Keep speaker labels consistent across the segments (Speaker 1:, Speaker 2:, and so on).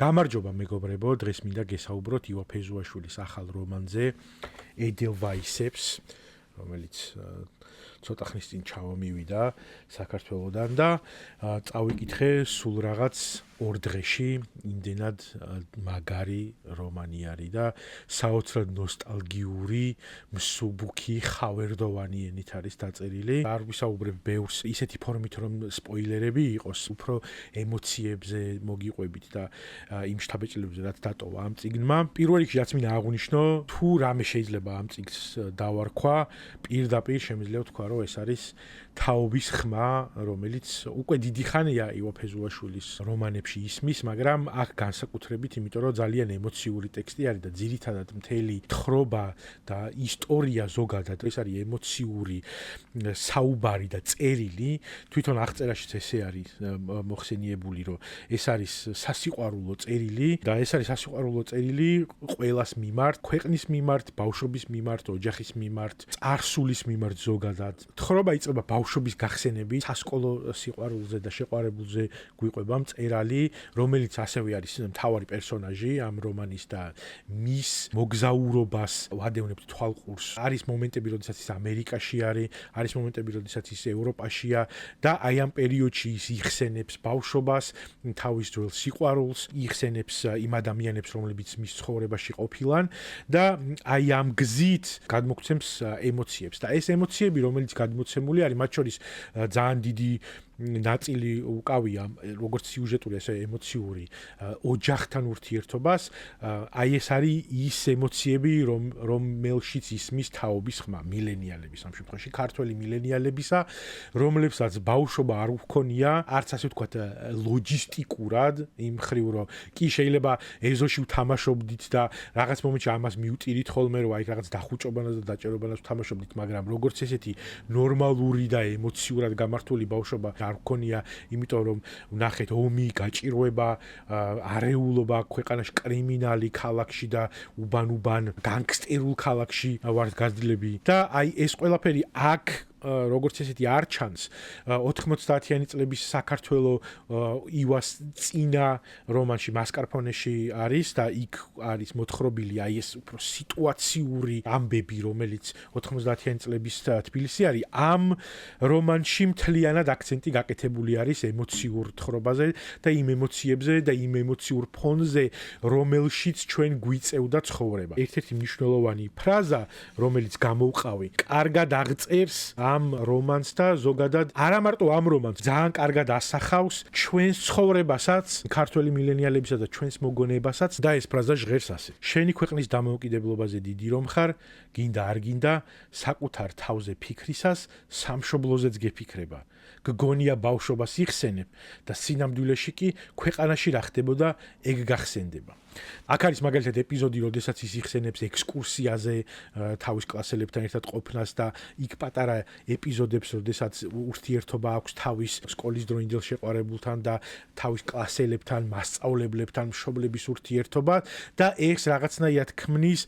Speaker 1: გამარჯობა მეგობრებო, დღეს მინდა გესაუბროთ ივა ფეზუაშვილის ახალ რომანზე Edelweissებს, რომელიც ცოტა ხნის წინ ჩავამივიდა საქართველოდან და წავიკითხე სულ რაღაც 2 დღეში, იმდენად მაგარი რომანი არის და საოცრად ნოსტალგიური, მსუბუქი, ხავერდოვანი ენით არის დაწერილი. არ ვისაუბრებ ბევრს ისეთი ფორმით, რომ სპოილერები იყოს, უფრო ემოციებზე მოგიყვებით და იმ შთაბეჭდილებებზე, რაც დატოვა ამ წიგნმა. პირველ რიგში რაც მინდა აღვნიშნო, თუ რამე შეიძლება ამ წიგნს დავარქვა, პირდაპირ შემიძლია ვთქვა, რომ ეს არის თაობის ხმა, რომელიც უკვე დიდი ხანია ივა ფეზუაშვილის რომანებში ისმის, მაგრამ აქ განსაკუთრებით, იმიტომ რომ ძალიან ემოციური ტექსტი არის და ძირითადად მთელი თხრობა და ისტორია ზოგადად ეს არის ემოციური საუბარი და წერილი, თვითონ აღწერაშიც ესე არის მოხსენიებული, რომ ეს არის სასიყვარულო წერილი და ეს არის სასიყვარულო წერილი ყველას მიმართ, ქვეყნის მიმართ, ბავშვობის მიმართ, ოჯახის მიმართ, წარსულის მიმართ ზოგადად. თხრობა იწყება ბავშვობის გახსენებით, სასკოლო სიყვარულზე და შეყვარებულზე გვიყვება მწერალი, რომელიც ასევე არის მთავარი პერსონაჟი ამ რომანის და მის მოგზაურობას ვადევნებთ თვალყურს. არის მომენტები, როდესაც ის ამერიკაში არის მომენტები, როდესაც ის ევროპაშია და აი ამ პერიოდში ის იხსენებს ბავშვობას, თავის ძველ სიყვარულს, იხსენებს იმ ადამიანებს, რომლებიც მის ცხოვრებაში ყოფილან და აი ამ გზით გადმოგცემს ემოციებს და ეს ემოციები, რომელიც გადმოცემული არის, მათ შორის ძალიან დიდი ნაწილი უკავია როგორც სიუჟეტური, ასე ემოციური ოჯახთან ურთიერთობას. აი ეს არის ის ემოციები, რომელშიც ისმის თაობის ხმა მილენიალების, ამ შემთხვევაში ქართველი მილენიალებისა, რომლებსაც ბავშვობა არ უქონია, არც ასე ვთქვათ ლოჯისტიკურად, იმ მხრივ რომ კი შეიძლება ეზოში ვთამაშობდით და რაღაც მომენტში ამას მიუტირით ხოლმე, რომ აი რაღაც დახუჭობანას და დაჭერობანას ვთამაშობდით, მაგრამ როგორც ესეთი ნორმალური და ემოციურად გამართული ბავშვობა არ გქონია, იმიტომ რომ ვნახეთ ომი, გაჭირვება, არეულობა ქვეყანაში, კრიმინალი ქალაქში და უბან განგსტერულ ქალაქში ვართ გაზრდილები და აი ეს ყველაფერი აქ როგორც ესეთი არ ჩანს 90-იანი წლების საქართველო ივას წინა რომანში მასკარპონეში არის და იქ არის მოთხრობილი აი ეს უფრო სიტუაციური ამბები, რომელიც 90-იანი წლების თბილისი არის. ამ რომანში მთლიანად აქცენტი გაკეთებული არის ემოციურ თხრობაზე და იმ ემოციებზე და იმ ემოციურ ფონზე, რომელშიც ჩვენ გვიწევდა ცხოვრება. ერთ-ერთი მნიშვნელოვანი ფრაზა, რომელიც გამოვყავი, კარგად აღწერს ამ რომანს და ზოგადად არა მარტო ამ რომანს, ძალიან კარგად ასახავს ჩვენს ცხოვრებასაც, ქართველი მილენიალებისა და ჩვენს მოგონებასაც და ეს ფრაზა ჟღერს ასე. შენი ქვეყნის დამოუკიდებლობაზე დიდი რომ ხარ, გინდა არ გინდა, საკუთარ თავზე ფიქრისას სამშობლოზეც გეფიქრება. გგონია ბავშვობას იხსენებ და სინამდვილეში კი ქვეყანაში რა ხდებოდა, ეგ გახსენდება. აქ არის მაგალითად ეპიზოდი, როდესაც ის იხსენებს ექსკურსიაზე თავის კლასელებთან ერთად ყოფნას და იქ პატარა ეპიზოდებს, როდესაც ურთიერთობა აქვს თავის სკოლის დროინდელ შეყვარებულთან და თავის კლასელებთან, მასწავლებლებთან, მშობლების ურთიერთობა და ეს რაღაცნაირად ქმნის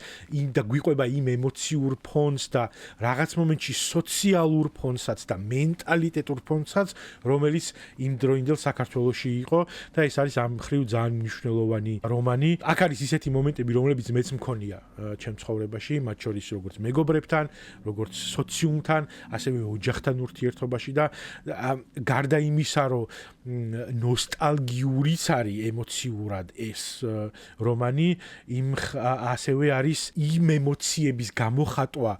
Speaker 1: და გვიყვება იმ ემოციურ ფონს და რაღაც მომენტში სოციალურ ფონსაც და მენტალიტეტურ ფონსაც, რომელიც იმ დროინდელ საქართველოში იყო და ეს არის ამ მხრივ ძალიან მნიშვნელოვანი რომანი. აქ არის ისეთი მომენტები, რომლებიც მეც მქონია ჩემ ცხოვრებაში, მათ შორის როგორც მეგობრებთან, როგორც სოციუმთან, ასევე ოჯახთან ურთიერთობაში და გარდა იმისა, რომ ნოსტალგიურიც არის ემოციურად ეს რომანი, ასევე არის იმ ემოციების გამოხატვა,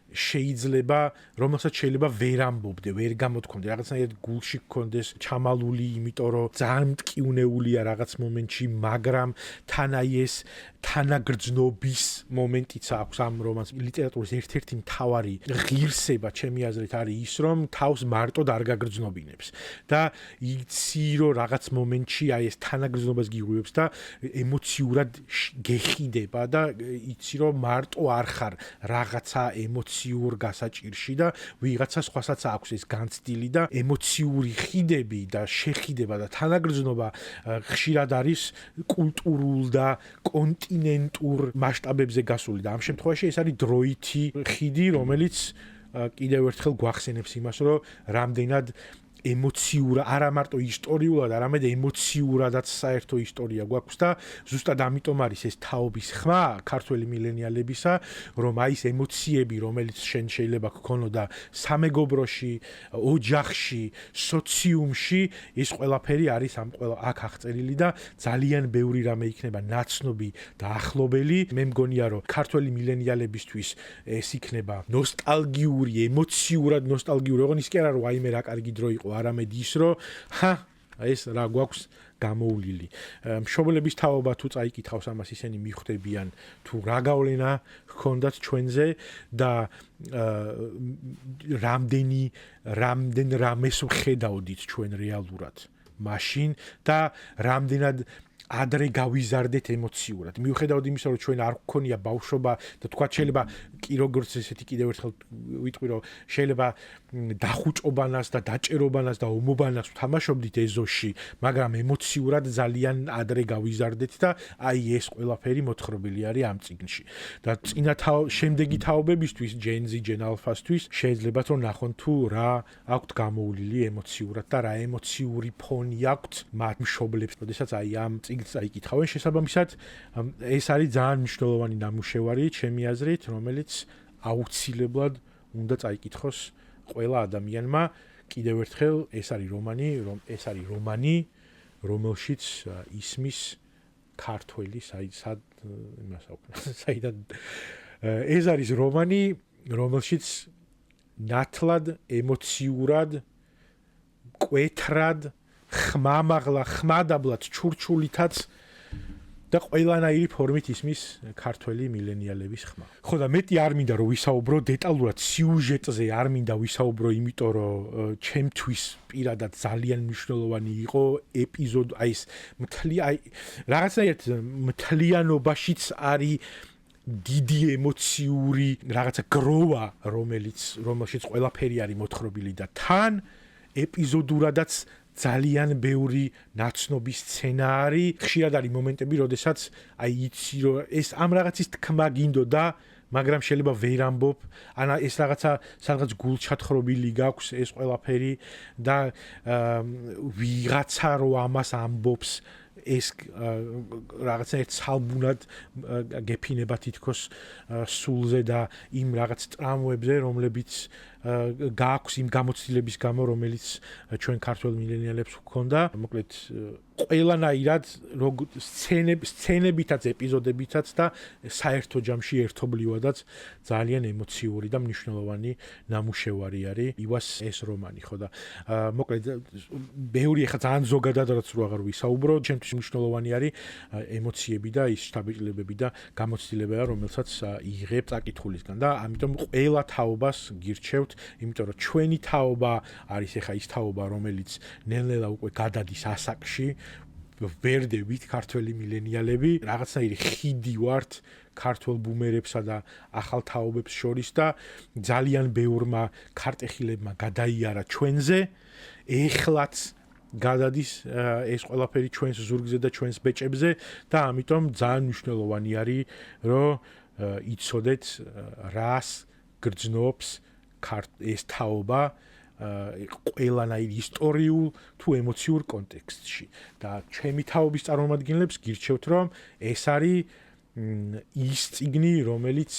Speaker 1: რომელსაც შეიძლება ვერ ამბობდე, ვერ გამოთქვამდე, რაღაცნაირად გულში გქონდეს ჩამალული, იმიტომ რომ ძალიან მტკივნეულია რაღაც მომენტში, მაგრამ თან აი ეს თანაგრძნობის მომენტიც აქვს ამ რომანს. ლიტერატურის ერთ-ერთი მთავარი ღირსება, ჩემი აზრით, არის ის, რომ თავს მარტოდ არ გაგრძნობინებს და იცი, რომ რაღაც მომენტში აი ეს თანაგრძნობას გიგუებს და ემოციურად გეხიდება და იცი, რომ მარტო არ ხარ რაღაცა ემოციურ გასაჭირში და ვიღაცა სხვასაც აქვს ეს განცდილი და ემოციური ხიდები და შეხიდება და თანაგრძნობა ხშირად არის კულტურულ და კონტინენტურ მასშტაბებზე გასული და ამ შემთხვევაში ეს არის დროითი ხიდი, რომელიც კიდევ ერთხელ გვახსენებს იმას, რომ რამდენად ემოციურად, არა მარტო ისტორიულად, არამედ ემოციურადაც საერთო ისტორია გვაქვს და ზუსტად ამიტომ არის ეს თაობის ხმა ქართველი მილენიალებისა, რომ აი ეს ემოციები, რომელიც შენ შეიძლება გქონოდა სამეგობროში, ოჯახში, სოციუმში, ეს ყველაფერი არის ამ ყველა აქ აღწერილი და ძალიან ბევრი რამე იქნება ნაცნობი და ახლობელი. მე მგონია, რომ ქართველი მილენიალებისთვის ეს იქნება ნოსტალგიური, ემოციურად ნოსტალგიური, ოღონდ ის კი არა, რომ აიმე რა კარგი დრო იყო, არამედ ის, რომ ეს რა გვაქვს გამოვლილი. მშობლების თაობა თუ წაიკითხავს ამას, ისინი მიხვდებიან თუ რა გავლენა ჰქონდათ ჩვენზე და რამდენ რამეს ვხედავდით ჩვენ რეალურად მაშინ და რამდენად ადრე გავიზარდეთ ემოციურად. მიუხედავად იმისა, რომ ჩვენ არ გქონია ბავშვობა და თქვა შეიძლება კი როგორც ესეთი კიდევ ერთხელ ვიტყვი, რომ შეიძლება დახუჭობანას და დაჭერობანას და ომობანას ვთამაშობდით ეზოში, მაგრამ ემოციურად ძალიან ადრე გავიზარდეთ და აი ეს ყველაფერი მოთხრობილი არის ამ წიგნში. და შემდეგი თაობებისთვის, Gen Z, Gen Alpha-სთვის შეიძლებათ რომ ნახონ თუ რა აქვთ გამოვლილი ემოციურად და რა ემოციური ფონი აქვთ მათ მშობლებს, როდესაც აი ამ წაიკითხავენ შესაბამისად ეს არის ძალიან მნიშვნელოვანი ნამუშევარი ჩემი აზრით, რომელიც აუცილებლად უნდა წაიკითხოს ყველა ადამიანმა. კიდევ ერთხელ ეს არის რომანი, რომელშიც ისმის ქართველი, საიდან ეს არის რომანი, რომელშიც ნათლად, ემოციურად, კვეთრად ხმამაღლა, ხმადაბლად, ჩურჩულითაც და ყველანაირი ფორმით ისმის ქართველი მილენიალების ხმა. ხო და მეტი არ მინდა რომ ვისაუბრო დეტალურად სიუჟეტზე, არ მინდა ვისაუბრო, იმიტომ რომ ჩემთვის პირადად ძალიან მნიშვნელოვანი იყო ეპიზოდი, აი ეს რაღაცნაირად მთლიანობაშიც არის დიდი ემოციური რაღაცა გროვა, რომელშიც ყველაფერი არის მოთხრობილი და თან ეპიზოდურადაც ძალიან ბევრი ნაცნობი სცენა არის. ხშირად არის მომენტები, როდესაც აი იცი რომ ეს ამ რაღაცის თქმა გინდოდა, მაგრამ შეიძლება ვერ ამბობ, ან ეს რაღაცა სადღაც გულჩათხრობილი გაქვს ეს ყველაფერი და ვიღაცა რო ამას ამბობს ეს რაღაცნაირად ცალბუნად გეფინება თითქოს სულზე და იმ რაღაც ტრამვებზე, რომლებიც გააქვს იმ გამოცდილების გამო, რომელიც ჩვენ ქართველ მილენიალებს გვქონდა. მოკლედ ყველანაირად სცენებითაც, ეპიზოდებითაც და საერთო ჯამში ერთობლივადაც ძალიან ემოციური და მნიშვნელოვანი ნამუშევარი არის ივას ეს რომანი, ხო და მოკლედ ბევრი ახლა ძალიან ზოგადად რაც რო აღარ ვისაუბრო, ჩემთვის მნიშვნელოვანი არის ემოციები და ის შთაბეჭდილებები და გამოცდილება, რომელსაც იღებ წაკითხულისგან და ამიტომ ყველა თაობას გირჩევთ, იმიტომ რომ ჩვენი თაობა არის ახლა ის თაობა, რომელიც ნელ-ნელა უკვე გადადის ასაკში, ვერდებით ქართველი მილენიალები, რაღაცნაირი ხიდი ვართ ქართველ ბუმერებსა და ახალ თაობებს შორის და ძალიან ბევრმა ქარტეხილებმა გადაიარა ჩვენზე, ეხლაც გადადის ეს ყველაფერი ჩვენს ზურგზე და ჩვენს ბეჭებზე და ამიტომ ძალიან მნიშვნელოვანი არის, რომ იცოდეთ რას გრძნობს ეს თაობა ყველანაირ ისტორიულ თუ ემოციურ კონტექსტში და ჩემი თაობის წარმომადგენლებს გირჩევთ, რომ ეს არის ის წიგნი, რომელიც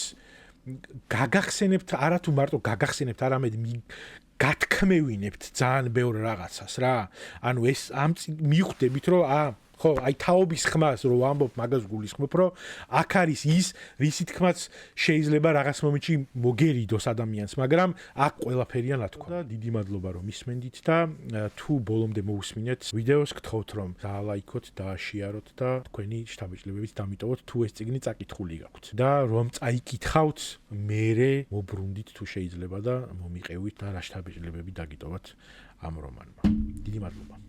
Speaker 1: გაგახსენებთ, არა თუ მარტო გაგახსენებთ, არამედ გათქმევინებთ ძალიან ბევრ რაღაცას რა. ანუ ეს ამ მიხვდებით, რომ ხო, აი თაობის ხმას რო ვამბობ, მაგას გულისხმობ, რომ აქ არის ის, რისი თქმაც შეიძლება რაღაც მომენტში მოგერიდოს ადამიანს, მაგრამ აქ ყველაფერია ნათქვა. და დიდი მადლობა რომ ისმენდით და თუ ბოლომდე მოусმინეთ ვიდეოს, გთხოვთ რომ დაალაიქოთ, დააშიაროთ და თქვენი შთაბეჭდილებებით დამიტოვოთ, თუ ეს წიგნი წაკითხული გაქვთ. და რომ წაიკითხავთ, მერე მობრუნდით თუ შეიძლება და მომიყევით და რა შთაბეჭდილებები დაგიტოვოთ ამ რომანმა. დიდი მადლობა.